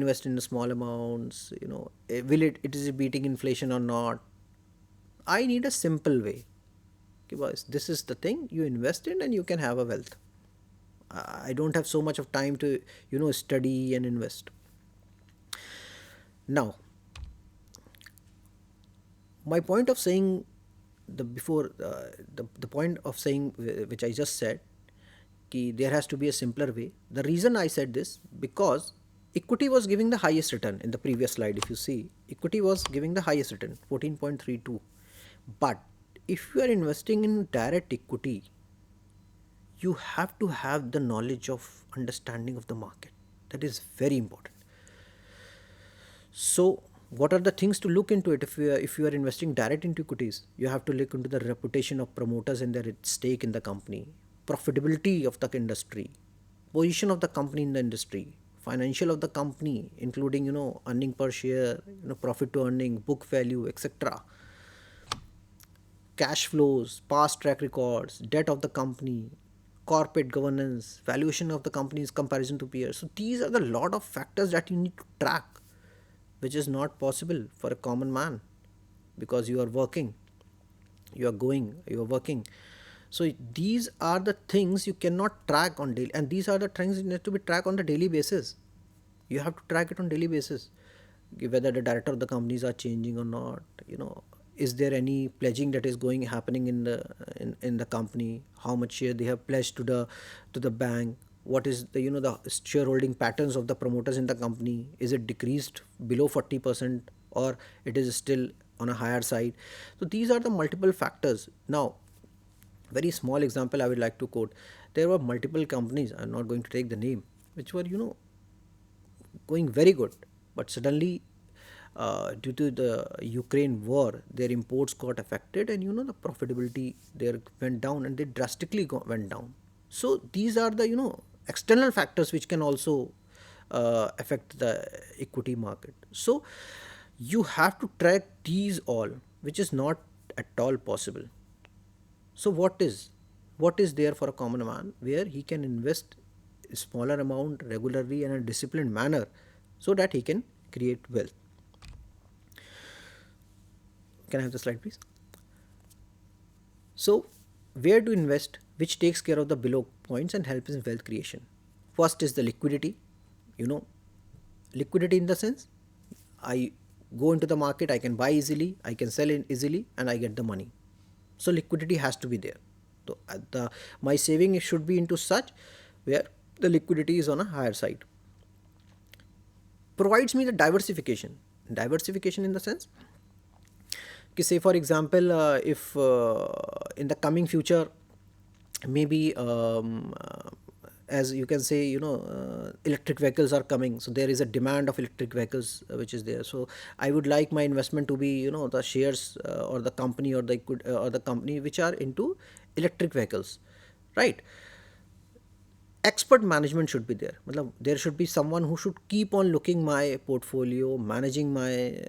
invest in small amounts, will it is it beating inflation or not? I need a simple way. Okay, boys, this is the thing you invest in and you can have a wealth. I don't have so much of time to study and invest. Now, my point of saying the before the point of saying which I just said, कि there has to be a simpler way. The reason I said this, because equity was giving the highest return in the previous slide. If you see, equity was giving the highest return, 14.32. But if you are investing in direct equity, you have to have the knowledge of understanding of the market. That is very important. So, what are the things to look into it? If you are investing direct into equities, you have to look into the reputation of promoters and their stake in the company, profitability of the industry, position of the company in the industry, financial of the company, including earning per share, profit to earning, book value, etc., cash flows, past track records, debt of the company, corporate governance, valuation of the company's comparison to peers. So these are the lot of factors that you need to track, which is not possible for a common man, because you are working, you are working. So these are the things you cannot track on daily, and these are the things that need to be tracked on the daily basis. You have to track it on daily basis, whether the director of the companies are changing or not. Is there any pledging that is going happening in the company? How much share they have pledged to the bank? What is the shareholding patterns of the promoters in the company? Is it decreased below 40%, or it is still on a higher side? So these are the multiple factors. Now, very small example I would like to quote. There were multiple companies, I'm not going to take the name, which were going very good, but suddenly, due to the Ukraine war, their imports got affected, and the profitability there went down, and they drastically went down. So these are the external factors which can also affect the equity market. So you have to track these all, which is not at all possible. So what is there for a common man where he can invest a smaller amount regularly in a disciplined manner, so that he can create wealth? Can I have the slide, please? So, where to invest, which takes care of the below points and helps in wealth creation? First is the liquidity. You know, liquidity in the sense, I go into the market, I can buy easily, I can sell it easily, and I get the money. So liquidity has to be there. So my saving should be into such where the liquidity is on a higher side. Provides me the diversification. Diversification in the sense, say for example, if in the coming future, maybe as you can say, electric vehicles are coming, so there is a demand of electric vehicles which is there. So I would like my investment to be the shares, or the company, or the company which are into electric vehicles, right? Expert management should be there. Matlab, there should be someone who should keep on looking my portfolio, managing my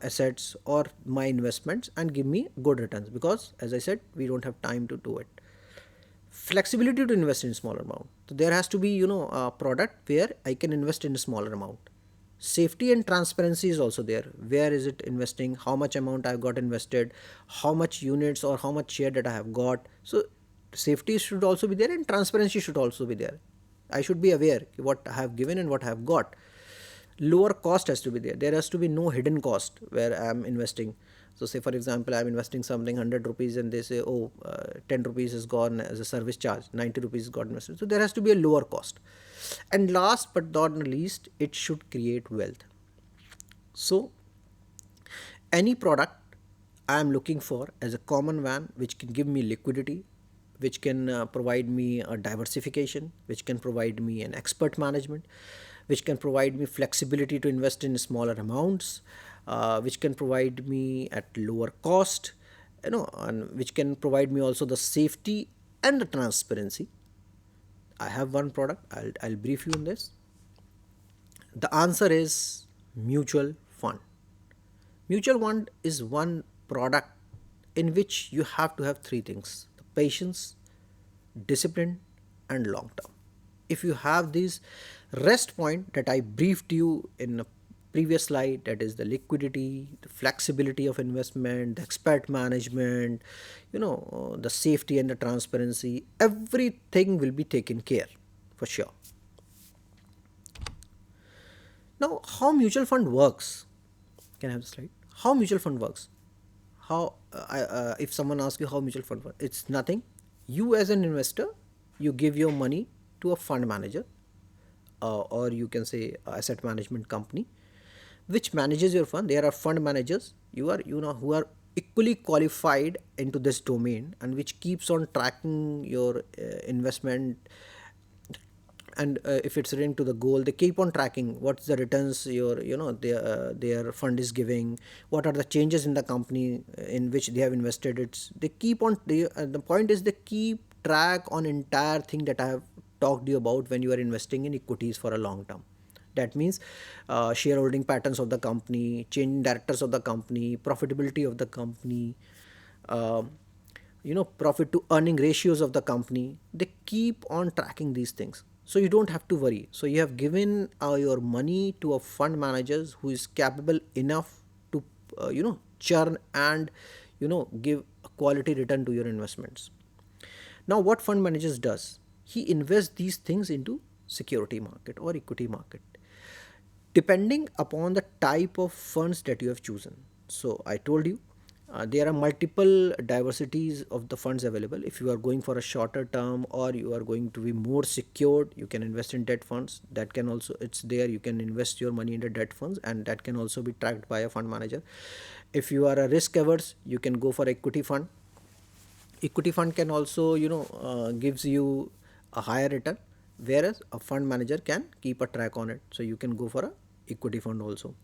assets or my investments, and give me good returns, because as I said, we don't have time to do it. Flexibility to invest in smaller amount. So there has to be a product where I can invest in a smaller amount. Safety and transparency is also there. Where is it investing, how much amount I've got invested, how much units or how much share that I have got. So safety should also be there, and transparency should also be there. I should be aware what I have given and what I have got. Lower cost has to be there. There has to be no hidden cost where I am investing. So say for example, I am investing something 100 rupees, and they say, oh, 10 rupees is gone as a service charge, 90 rupees is got invested. So there has to be a lower cost. And last but not least, it should create wealth. So any product I am looking for as a common man, which can give me liquidity, which can provide me a diversification, which can provide me an expert management, which can provide me flexibility to invest in smaller amounts, which can provide me at lower cost, and which can provide me also the safety and the transparency. I have one product. I'll brief you on this. The answer is mutual fund. Mutual fund is one product in which you have to have three things: the patience, discipline, and long term. If you have these, Rest point that I briefed you in a previous slide, that is the liquidity, the flexibility of investment, the expert management, the safety and the transparency, everything will be taken care for sure. Now, how mutual fund works? Can I have the slide? How mutual fund works? If someone asks you how mutual fund works, it's nothing. You as an investor, you give your money to a fund manager, or you can say asset management company, which manages your fund. There are fund managers who are equally qualified into this domain, and which keeps on tracking your investment. And if it's linked to the goal, they keep on tracking what's the returns their fund is giving, what are the changes in the company in which they have invested. The point is, they keep track on entire thing that I have talked to you about when you are investing in equities for a long term. That means shareholding patterns of the company, change in directors of the company, profitability of the company, uh, profit to earning ratios of the company. They keep on tracking these things, so you don't have to worry. So you have given your money to a fund managers who is capable enough to churn and give a quality return to your investments. Now, what fund managers does, he invests these things into security market or equity market, depending upon the type of funds that you have chosen. So I told you, there are multiple diversities of the funds available. If you are going for a shorter term, or you are going to be more secured, you can invest in debt funds. That can also, it's there, you can invest your money into debt funds, and that can also be tracked by a fund manager. If you are a risk averse, you can go for equity fund. Equity fund can also gives you a higher return, whereas a fund manager can keep a track on it, so you can go for a equity fund also.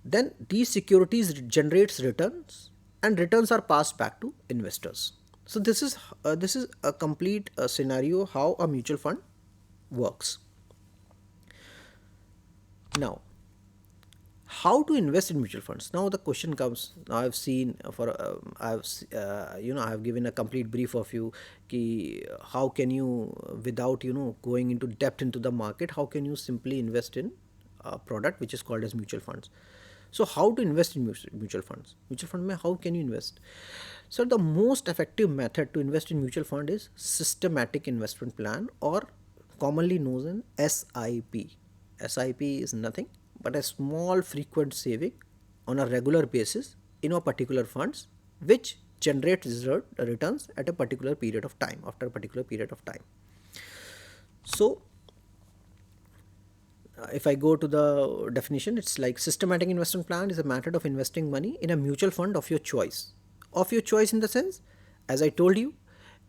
Then these securities generates returns, and returns are passed back to investors. So this is a complete scenario how a mutual fund works. Now, how to invest in mutual funds? Now the question comes. Now I've seen for I have given a complete brief of you, ki how can you, without going into depth into the market, how can you simply invest in a product which is called as mutual funds. So how to invest in mutual funds? Mutual fund mein how can you invest? So the most effective method to invest in mutual fund is systematic investment plan, or commonly known as SIP. SIP is nothing but a small frequent saving on a regular basis in a particular funds, which generate returns at a particular period of time, after a particular period of time. So if I go to the definition, it's like systematic investment plan is a method of investing money in a mutual fund of your choice. Of your choice in the sense, as I told you,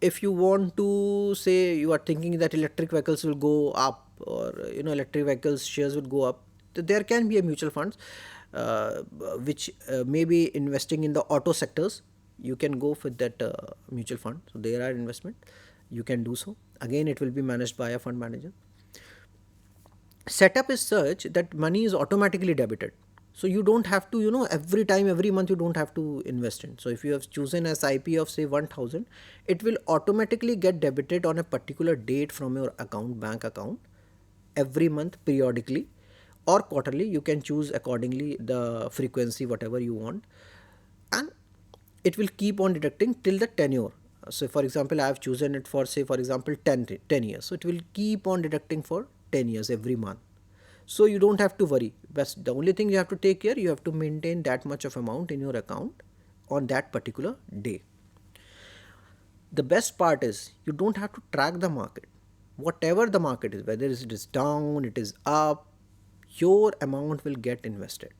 if you want to say, you are thinking that electric vehicles will go up, or electric vehicles shares will go up, there can be a mutual funds which may be investing in the auto sectors. You can go for that mutual fund. So there are investment, you can do so. Again, it will be managed by a fund manager. Setup is such that money is automatically debited, so you don't have to every time, every month, you don't have to invest in. So if you have chosen a SIP of say 1000, it will automatically get debited on a particular date from your bank account, every month, periodically or quarterly. You can choose accordingly the frequency whatever you want, and it will keep on deducting till the tenure. So for example, I have chosen it for say for example 10 years, so it will keep on deducting for 10 years every month. So you don't have to worry, but the only thing you have to take care, you have to maintain that much of amount in your account on that particular day. The best part is, you don't have to track the market. Whatever the market is, whether it is down, it is up, your amount will get invested.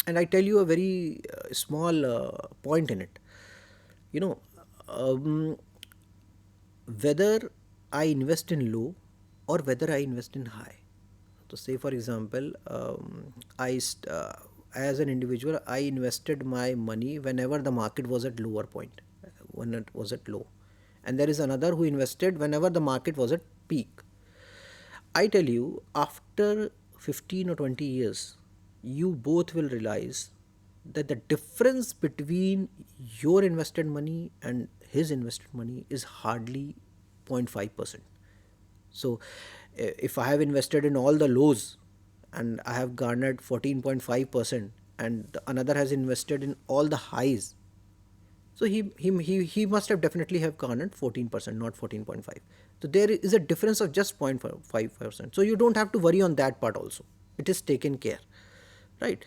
And I tell you a very small point in it. You know, um, whether I invest in low or whether I invest in high. So, say for example, as an individual, I invested my money whenever the market was at lower point, when it was at low, and there is another who invested whenever the market was at peak. I tell you, after 15 or 20 years, you both will realize that the difference between your invested money and his invested money is hardly 0.5%. So if I have invested in all the lows and I have garnered 14.5%, and another has invested in all the highs, so he must have definitely have garnered 14%, not 14.5. So there is a difference of just 0.5%. So you don't have to worry on that part also. It is taken care, right?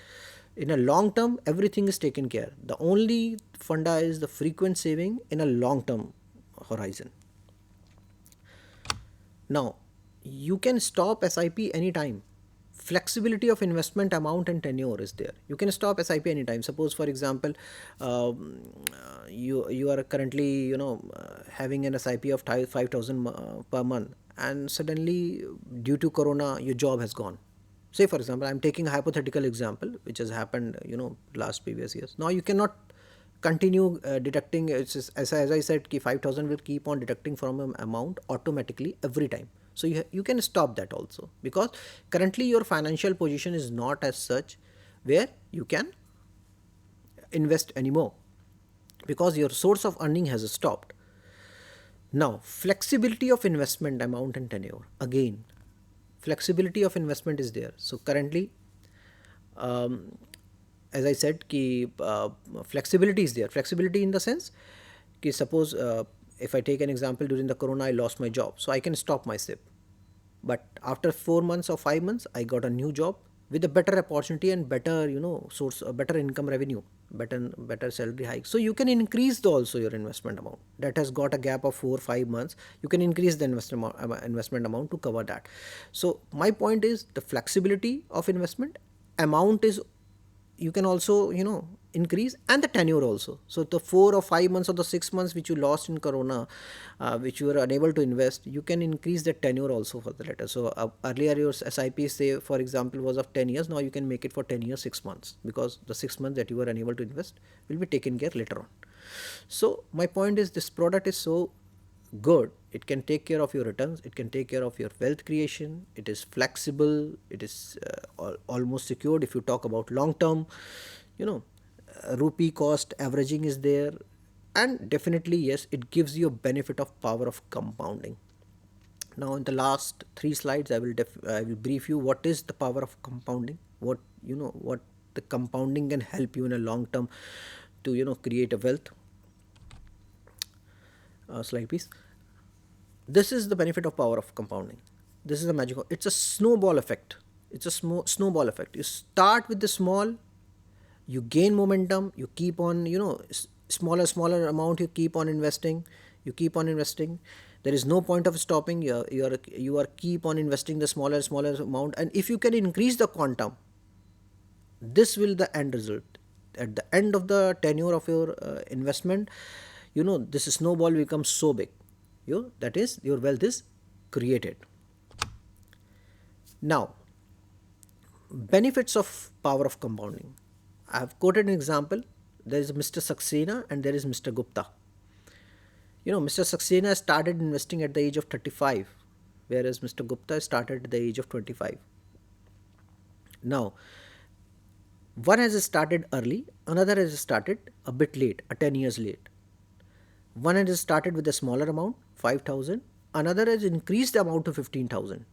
In a long term, everything is taken care. The only funda is the frequent saving in a long term horizon. Now, you can stop SIP anytime. Flexibility of investment amount and tenure is there. You can stop SIP anytime. Suppose, for example, you are currently having an SIP of 5,000 per month, and suddenly due to Corona your job has gone. Say for example, I'm taking a hypothetical example which has happened last previous years. Now you cannot continue deducting. It's just, as I said, 5,000 will keep on deducting from an amount automatically every time. So you can stop that also, because currently your financial position is not as such where you can invest anymore, because your source of earning has stopped. Now, flexibility of investment amount and tenure. Again, flexibility of investment is there. So currently, um, as I said, flexibility is there. Flexibility in the sense, suppose if I take an example, during the Corona I lost my job, so I can stop my SIP. But after 4 months or 5 months, I got a new job with a better opportunity and better source, a better income revenue, better salary hike. So you can increase also your investment amount that has got a gap of 4 5 months. You can increase the investment amount to cover that. So my point is, the flexibility of investment amount is, you can also increase, and the tenure also. So the 4 or 5 months or the 6 months which you lost in Corona, which you were unable to invest, you can increase the tenure also for the later. So earlier your SIP, say for example, was of 10 years. Now you can make it for 10 years 6 months, because the 6 months that you were unable to invest will be taken care later on. So my point is, this product is so good. It can take care of your returns, it can take care of your wealth creation, it is flexible, it is almost secured. If you talk about long term, you know rupee cost averaging is there, and definitely yes, it gives you a benefit of power of compounding. Now in the last 3 slides, I will brief you what is the power of compounding, what the compounding can help you in a long term to create a wealth. Slide please. This is the benefit of power of compounding. This is the magic. It's a snowball effect. It's a snowball effect. You start with the small, you gain momentum, you keep on smaller amount, you keep on investing, there is no point of stopping. You are keep on investing the smaller amount, and if you can increase the quantum, this will the end result. At the end of the tenure of your investment, this snowball becomes so big, that is, your wealth is created. Now, benefits of power of compounding. I have quoted an example. There is Mr. Saxena and there is Mr. Gupta. Mr. Saxena started investing at the age of 35, whereas Mr. Gupta started at the age of 25. Now, one has started early, another has started a bit late, 10 years late. One has started with a smaller amount, 5,000, another has increased the amount to 15,000.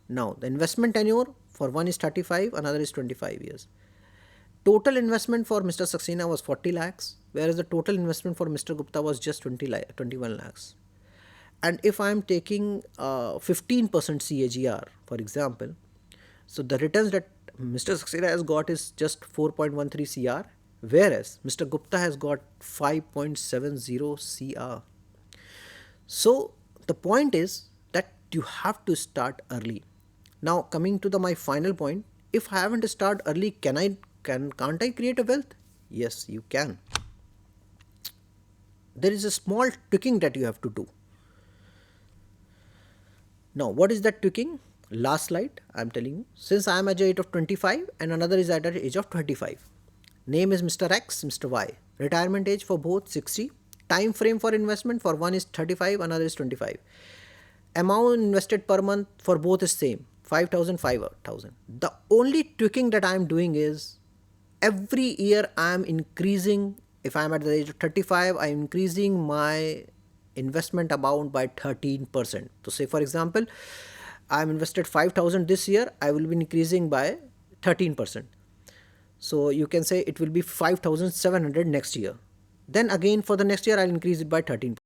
Now, the investment tenure for one is 35, another is 25 years. Total investment for Mr. Saxena was 40 lakhs, whereas the total investment for Mr. Gupta was just 21 lakhs. And if I am taking 15% CAGR, for example, so the returns that Mr. Saxena has got is just 4.13 CR, whereas Mr. Gupta has got 5.70 CR. So the point is that you have to start early. Now coming to my final point, if I haven't started early, can't I create a wealth? Yes, you can. There is a small tweaking that you have to do. Now, what is that tweaking? Last slide, I am telling you. Since I am at the age of 25 and another is at the age of 25. Name is Mr. X, Mr. Y. Retirement age for both 60. Time frame for investment for one is 35, another is 25. Amount invested per month for both is same, 5,000, 5,000. The only tweaking that I am doing is, every year I am increasing. If I am at the age of 35, I am increasing my investment amount by 13%. So say for example, I'm invested 5,000 this year, I will be increasing by 13%. So you can say it will be 5,700 next year. Then again for the next year I'll increase it by 13%.